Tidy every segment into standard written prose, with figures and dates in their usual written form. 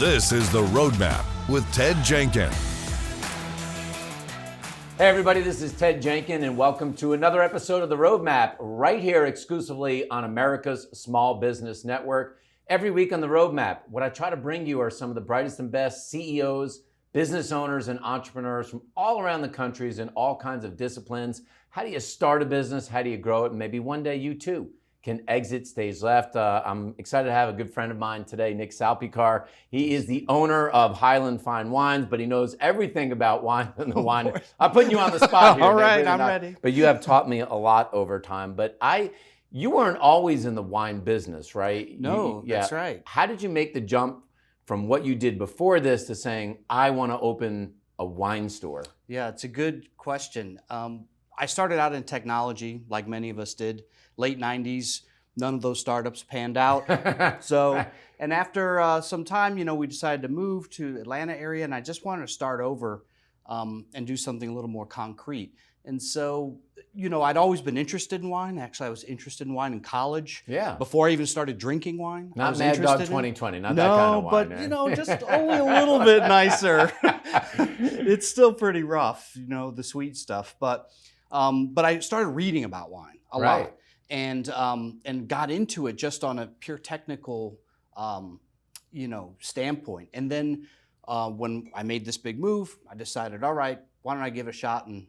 This is The Roadmap with Ted Jenkin. Hey everybody, this is Ted Jenkin and welcome to another episode of The Roadmap right here exclusively on America's Small Business Network. Every week on The Roadmap, what I try to bring you are some of the brightest and best CEOs, business owners, and entrepreneurs from all around the countries in all kinds of disciplines. How do you start a business? How do you grow it? And maybe one day you too can exit stage left. I'm excited to have a good friend of mine today, Nick Salpekar. He is the owner of Highland Fine Wines, but he knows everything about wine and the wine. I'm putting you on the spot here. All right, really I'm not, ready. But you have taught me a lot over time. But you weren't always in the wine business, right? No, that's right. How did you make the jump from what you did before this to saying, I want to open a wine store? Yeah, it's a good question. I started out in technology, like many of us did, late 90s. None of those startups panned out. And after some time, we decided to move to Atlanta area, and I just wanted to start over and do something a little more concrete. And so, I'd always been interested in wine. Actually, I was interested in wine in college. Yeah. Before I even started drinking wine. Not Mad Dog 2020, not that kind of wine. No, but, just only a little bit nicer. It's still pretty rough, the sweet stuff. But I started reading about wine a lot. And got into it just on a pure technical, standpoint. And then when I made this big move, I decided, all right, why don't I give it a shot and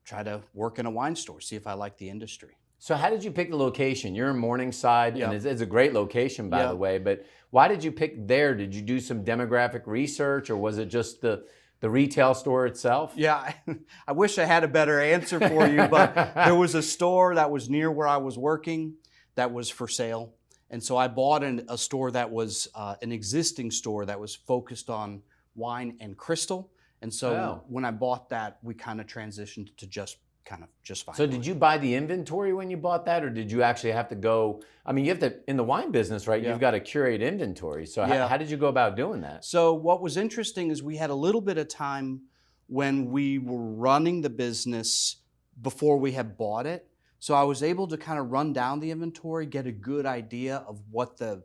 try to work in a wine store, see if I like the industry. So how did you pick the location? You're in Morningside, and it's a great location, by the way. But why did you pick there? Did you do some demographic research, or was it just the retail store itself? Yeah, I wish I had a better answer for you, but there was a store that was near where I was working that was for sale. And so I bought a store that was an existing store that was focused on wine and crystal. And so when I bought that, we kind of transitioned to just fine. So did you buy the inventory when you bought that, or did you actually have to go, you have to, in the wine business, right, you've got to curate inventory. So how did you go about doing that? So what was interesting is we had a little bit of time when we were running the business before we had bought it. So I was able to kind of run down the inventory, get a good idea of what the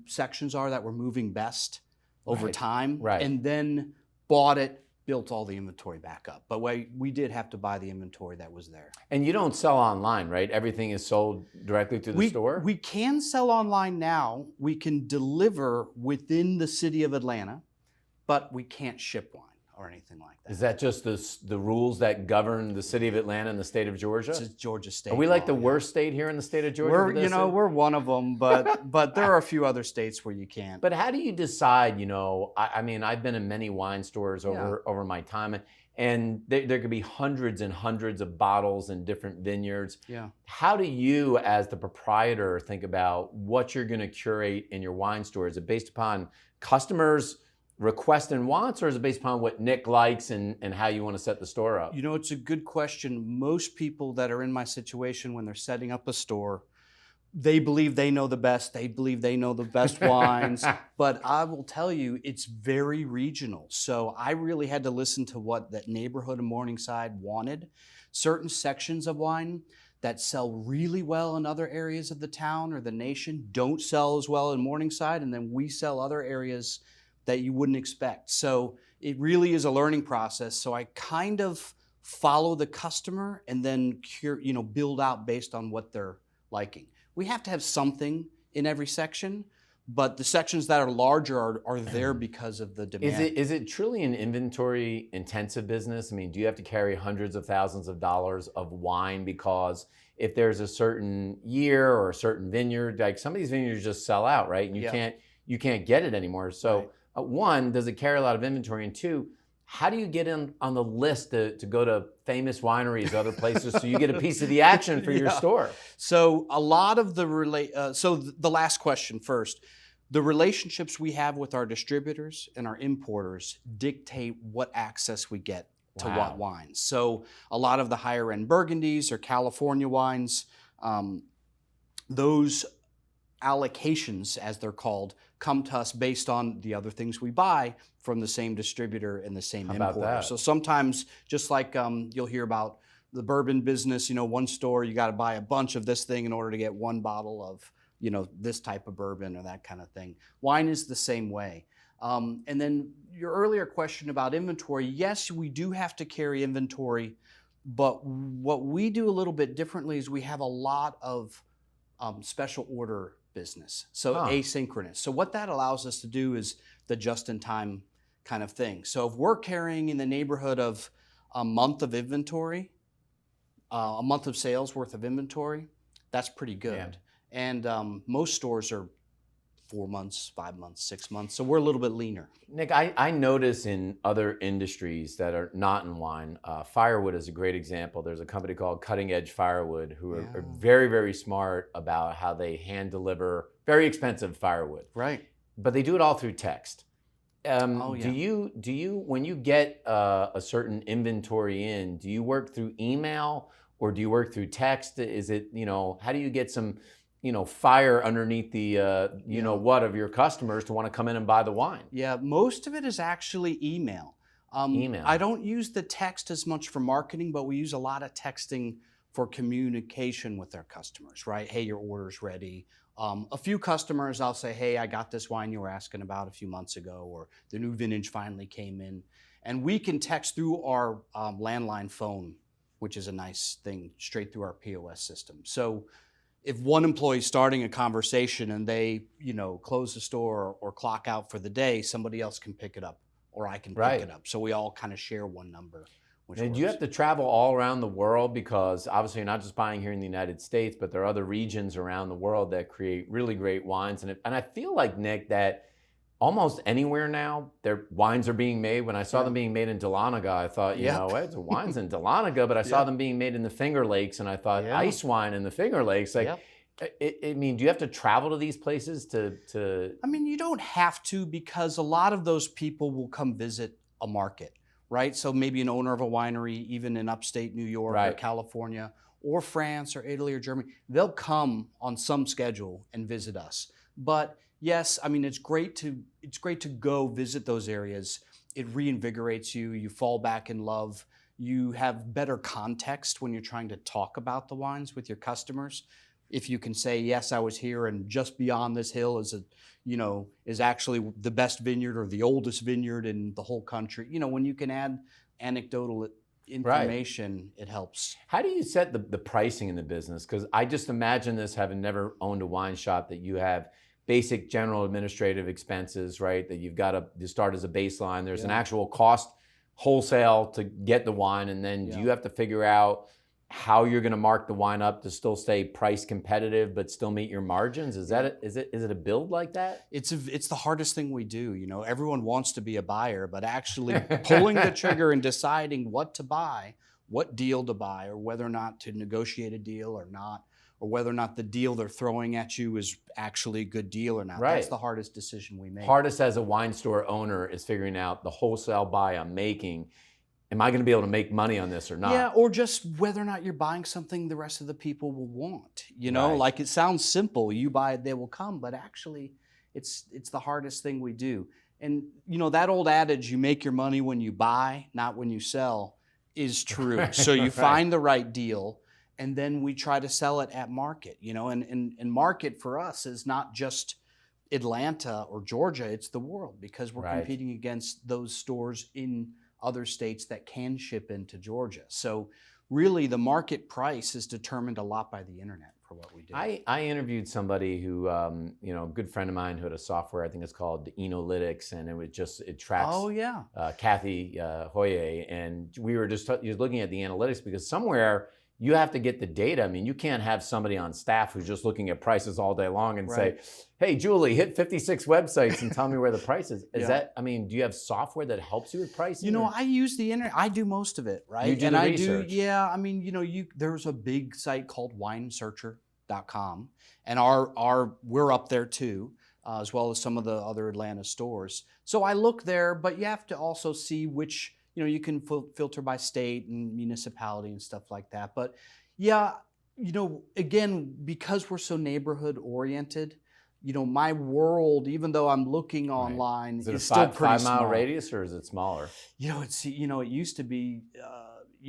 sections are that were moving best over time, and then bought it, built all the inventory back up. But we did have to buy the inventory that was there. And you don't sell online, right? Everything is sold directly through the store? We can sell online now. We can deliver within the city of Atlanta, but we can't ship wine or anything like that. Is that just the rules that govern the city of Atlanta and the state of Georgia? It's Georgia state. Are we like the worst state here in the state of Georgia? We're one of them, but there are a few other states where you can't. But how do you decide, I've been in many wine stores over my time, and there could be hundreds and hundreds of bottles in different vineyards. Yeah. How do you, as the proprietor, think about what you're going to curate in your wine store? Is it based upon customers' requests and wants, or is it based upon what Nick likes and how you want to set the store up? It's a good question. Most people that are in my situation, when they're setting up a store, they believe they know the best. They believe they know the best wines. But I will tell you, it's very regional. So I really had to listen to what that neighborhood in Morningside wanted. Certain sections of wine that sell really well in other areas of the town or the nation don't sell as well in Morningside, and then we sell other areas that you wouldn't expect. So it really is a learning process. So I kind of follow the customer and then build out based on what they're liking. We have to have something in every section, but the sections that are larger are there because of the demand. Is it truly an inventory intensive business? Do you have to carry hundreds of thousands of dollars of wine because if there's a certain year or a certain vineyard, like some of these vineyards just sell out, right? And you can't get it anymore. So one, does it carry a lot of inventory? And two, how do you get in on the list to go to famous wineries, other places, so you get a piece of the action for your store? So a lot of the the last question first. The relationships we have with our distributors and our importers dictate what access we get to what wines. So a lot of the higher end Burgundies or California wines, those allocations, as they're called, come to us based on the other things we buy from the same distributor and the same importer. So sometimes, just like you'll hear about the bourbon business, one store, you got to buy a bunch of this thing in order to get one bottle this type of bourbon or that kind of thing. Wine is the same way. And then your earlier question about inventory, yes, we do have to carry inventory, but what we do a little bit differently is we have a lot of special order business, so asynchronous. So what that allows us to do is the just-in-time kind of thing. So if we're carrying in the neighborhood of a month of inventory, a month of sales worth of inventory, that's pretty good. Yeah. And most stores are 4 months, 5 months, 6 months. So we're a little bit leaner. Nick, I notice in other industries that are not in wine, firewood is a great example. There's a company called Cutting Edge Firewood who are very, very smart about how they hand deliver very expensive firewood. Right. But they do it all through text. Do you when you get a certain inventory in, do you work through email or do you work through text? Is it, how do you get some fire underneath the, what of your customers to want to come in and buy the wine? Yeah, most of it is actually email. Email. I don't use the text as much for marketing, but we use a lot of texting for communication with our customers, right? Hey, your order's ready. A few customers, I'll say, hey, I got this wine you were asking about a few months ago, or the new vintage finally came in. And we can text through our landline phone, which is a nice thing, straight through our POS system. So if one employee is starting a conversation and they, close the store or clock out for the day, somebody else can pick it up or I can pick it up. So we all kind of share one number. And do you have to travel all around the world? Because obviously you're not just buying here in the United States, but there are other regions around the world that create really great wines. And I feel like, Nick, that almost anywhere now, their wines are being made. When I saw them being made in Dahlonega, I thought, it's wines in Dahlonega, but I saw them being made in the Finger Lakes, and I thought ice wine in the Finger Lakes. Like, I mean, do you have to travel to these places to? I mean, you don't have to, because a lot of those people will come visit a market, right? So maybe an owner of a winery, even in upstate New York or California or France or Italy or Germany, they'll come on some schedule and visit us. But yes, I mean, it's great to go visit those areas. It reinvigorates you. You fall back in love. You have better context when you're trying to talk about the wines with your customers. If you can say, yes, I was here, and just beyond this hill is actually the best vineyard or the oldest vineyard in the whole country. When you can add anecdotal information, it helps. How do you set the pricing in the business? Because I just imagine this, having never owned a wine shop, that you have basic general administrative expenses, right? That you've got to start as a baseline. There's an actual cost wholesale to get the wine, and then do you have to figure out how you're going to mark the wine up to still stay price competitive but still meet your margins? Is it a build like that? It's the hardest thing we do. Everyone wants to be a buyer, but actually pulling the trigger and deciding what to buy, what deal to buy, or whether or not to negotiate a deal or not, or whether or not the deal they're throwing at you is actually a good deal or not. That's the hardest decision we make. Hardest as a wine store owner is figuring out the wholesale buy I'm making. Am I going to be able to make money on this or not? Yeah, or just whether or not you're buying something the rest of the people will want. Like, it sounds simple. You buy it, they will come. But actually, it's the hardest thing we do. And, that old adage, you make your money when you buy, not when you sell, is true. So you find the right deal, and then we try to sell it at market. And market for us is not just Atlanta or Georgia, it's the world, because we're competing against those stores in other states that can ship into Georgia. So really the market price is determined a lot by the internet for what we do. I interviewed somebody who, a good friend of mine who had a software, I think it's called Enolytics, and it tracks Kathy Hoye, and we were just looking at the analytics, because somewhere you have to get the data. I mean, you can't have somebody on staff who's just looking at prices all day long and say, hey, Julie, hit 56 websites and tell me where the price is. Do you have software that helps you with pricing? I use the internet. I do most of it, right? You do the research. There's a big site called winesearcher.com, and we're up there too, as well as some of the other Atlanta stores. So I look there, but you have to also see which, you can filter by state and municipality and stuff like that. But again, because we're so neighborhood oriented, my world, even though I'm looking online, is still pretty small. 5 mile radius, or is it smaller? It used to be,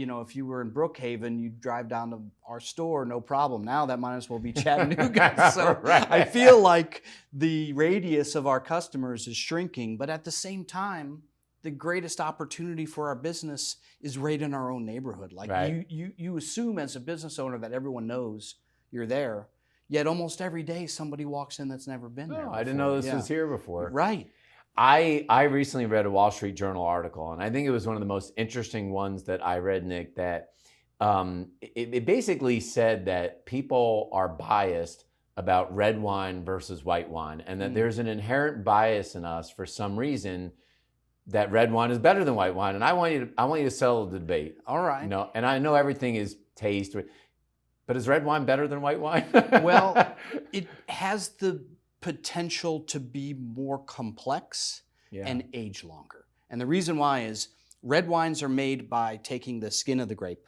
if you were in Brookhaven, you'd drive down to our store, no problem. Now that might as well be Chattanooga. So Right. I feel like the radius of our customers is shrinking, but at the same time, the greatest opportunity for our business is right in our own neighborhood. Like Right. you assume as a business owner that everyone knows you're there, yet almost every day somebody walks in that's never been there. Oh, I didn't before. know this was here before. Right. I recently read a Wall Street Journal article, and I think it was one of the most interesting ones that I read, Nick, that it basically said that people are biased about red wine versus white wine, and that there's an inherent bias in us for some reason that red wine is better than white wine. And I want you to settle the debate. All right. And I know everything is taste, but is red wine better than white wine? Well, it has the potential to be more complex and age longer. And the reason why is red wines are made by taking the skin of the grape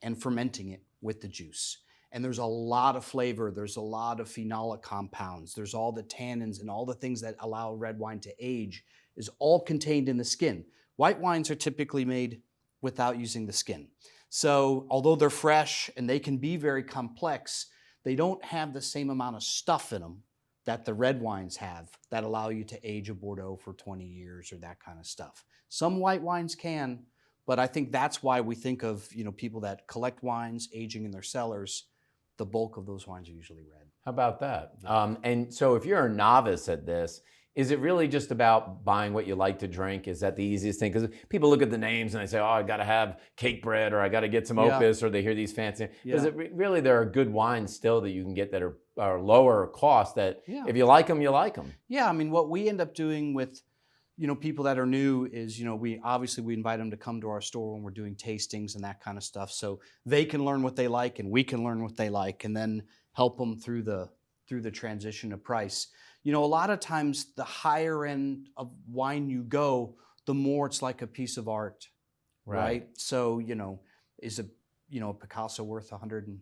and fermenting it with the juice. And there's a lot of flavor, there's a lot of phenolic compounds, there's all the tannins and all the things that allow red wine to age is all contained in the skin. White wines are typically made without using the skin. So although they're fresh and they can be very complex, they don't have the same amount of stuff in them that the red wines have that allow you to age a Bordeaux for 20 years or that kind of stuff. Some white wines can, but I think that's why we think of people that collect wines aging in their cellars. The bulk of those wines are usually red. How about that? And so if you're a novice at this, is it really just about buying what you like to drink? Is that the easiest thing? Because people look at the names and they say, oh, I got to have cake bread, or I got to get some Opus, or they hear these fancy. Because really there are good wines still that you can get that are lower cost that if you like them, you like them. Yeah, I mean, what we end up doing with people that are new is, we invite them to come to our store when we're doing tastings and that kind of stuff, so they can learn what they like and we can learn what they like, and then help them through the transition of price. A lot of times the higher end of wine you go, the more it's like a piece of art, right? So, is a Picasso worth $160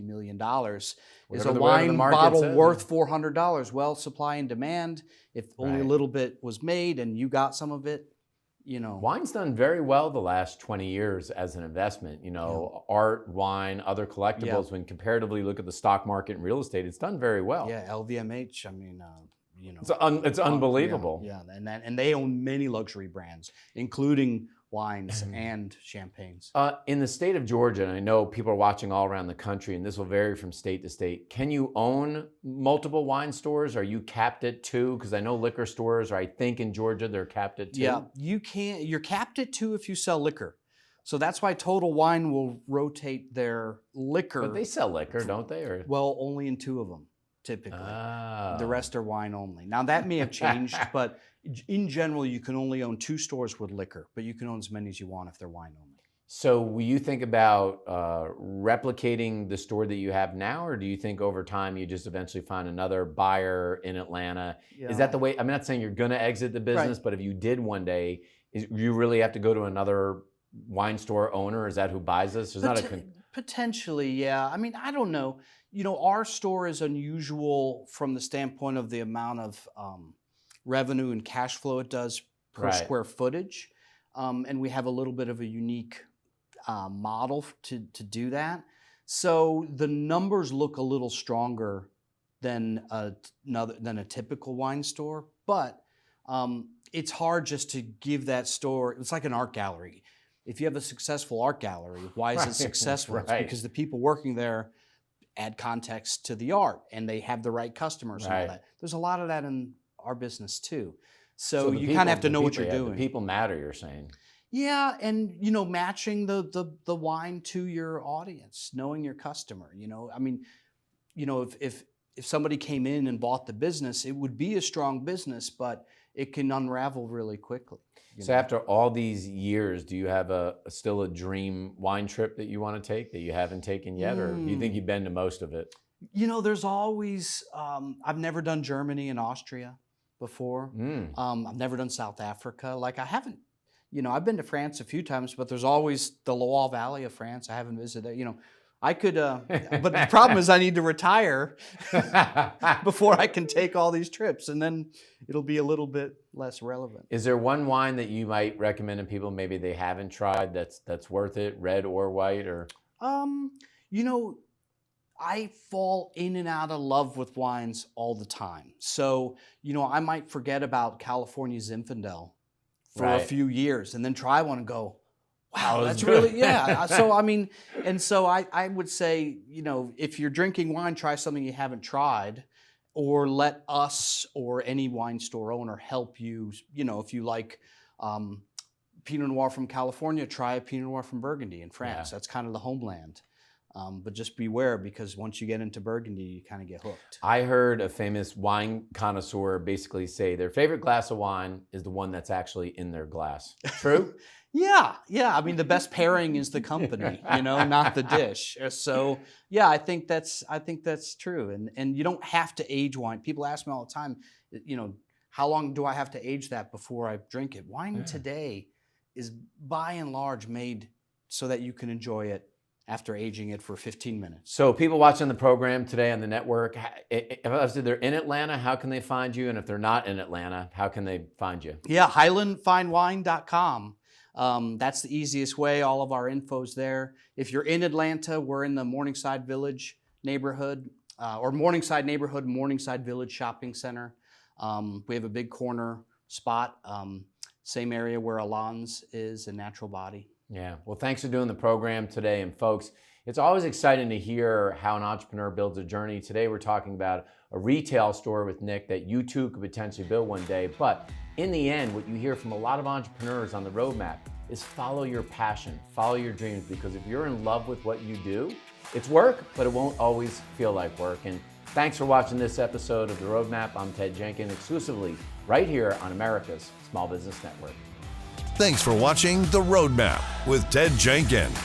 million? Is a wine bottle worth $400? Well, supply and demand. If only a little bit was made and you got some of it, Wine's done very well the last 20 years as an investment. Art, wine, other collectibles. When comparatively look at the stock market and real estate, it's done very well. Yeah, LVMH. I mean, it's unbelievable. Yeah, and they own many luxury brands, including wines and champagnes. In the state of Georgia, and I know people are watching all around the country, and this will vary from state to state, can you own multiple wine stores? Are you capped at 2? Because I know liquor stores, or I think in Georgia, they're capped at 2. Yeah, you can't. You're capped at 2 if you sell liquor. So that's why Total Wine will rotate their liquor. But they sell liquor, don't they? Or? Well, only in 2 of them, typically. The rest are wine only. Now, that may have changed, but in general, you can only own 2 stores with liquor, but you can own as many as you want if they're wine only. So will you think about replicating the store that you have now, or do you think over time you just eventually find another buyer in Atlanta? Yeah. Is that the way? I'm not saying you're going to exit the business, but if you did one day, you really have to go to another wine store owner? Is that who buys this? There's potentially, yeah. I mean, I don't know. Our store is unusual from the standpoint of the amount of revenue and cash flow it does per square footage. And we have a little bit of a unique model to do that. So the numbers look a little stronger than a typical wine store, but it's hard just to give that store, it's like an art gallery. If you have a successful art gallery, why is it successful? It's because the people working there add context to the art and they have the right customers and all that. There's a lot of that in our business too. So you kind of have to know what you're doing. The people matter, you're saying. Yeah, and matching the wine to your audience, knowing your customer. I mean, if somebody came in and bought the business, it would be a strong business, but it can unravel really quickly. So after all these years, do you have still a dream wine trip that you want to take that you haven't taken yet, or do you think you've been to most of it? There's always. I've never done Germany and Austria before. I've never done South Africa. Like I haven't. I've been to France a few times, but there's always the Loire Valley of France. I haven't visited there. I could, but the problem is I need to retire before I can take all these trips, and then it'll be a little bit less relevant. Is there one wine that you might recommend to people maybe they haven't tried that's worth it, red or white? Or You know, I fall in and out of love with wines all the time. So, you know, I might forget about California Zinfandel for a Right. few years and then try one and go, wow, That was that's good. really, yeah. So, I mean, and so I would say, you know, if you're drinking wine, try something you haven't tried, or let us or any wine store owner help you. You know, if you like Pinot Noir from California, try a Pinot Noir from Burgundy in France. Yeah. That's kind of the homeland. But just beware, because once you get into Burgundy, you kind of get hooked. I heard a famous wine connoisseur basically say their favorite glass of wine is the one that's actually in their glass. True? Yeah. I mean, the best pairing is the company, you know, not the dish. So, yeah, I think that's true. And you don't have to age wine. People ask me all the time, you know, how long do I have to age that before I drink it? Wine today is by and large made so that you can enjoy it after aging it for 15 minutes. So people watching the program today on the network, if they're in Atlanta, how can they find you? And if they're not in Atlanta, how can they find you? Yeah, highlandfinewine.com. That's the easiest way. All of our info's there. If you're in Atlanta, we're in the Morningside Village neighborhood, or Morningside neighborhood, Morningside Village Shopping Center. We have a big corner spot, same area where Alon's is in Natural Body. Yeah. Well, thanks for doing the program today. And folks, it's always exciting to hear how an entrepreneur builds a journey. Today, we're talking about a retail store with Nick that you too could potentially build one day. But in the end, what you hear from a lot of entrepreneurs on the roadmap is follow your passion, follow your dreams, because if you're in love with what you do, it's work, but it won't always feel like work. And thanks for watching this episode of The Roadmap. I'm Ted Jenkins, exclusively right here on America's Small Business Network. Thanks for watching The Roadmap with Ted Jenkins.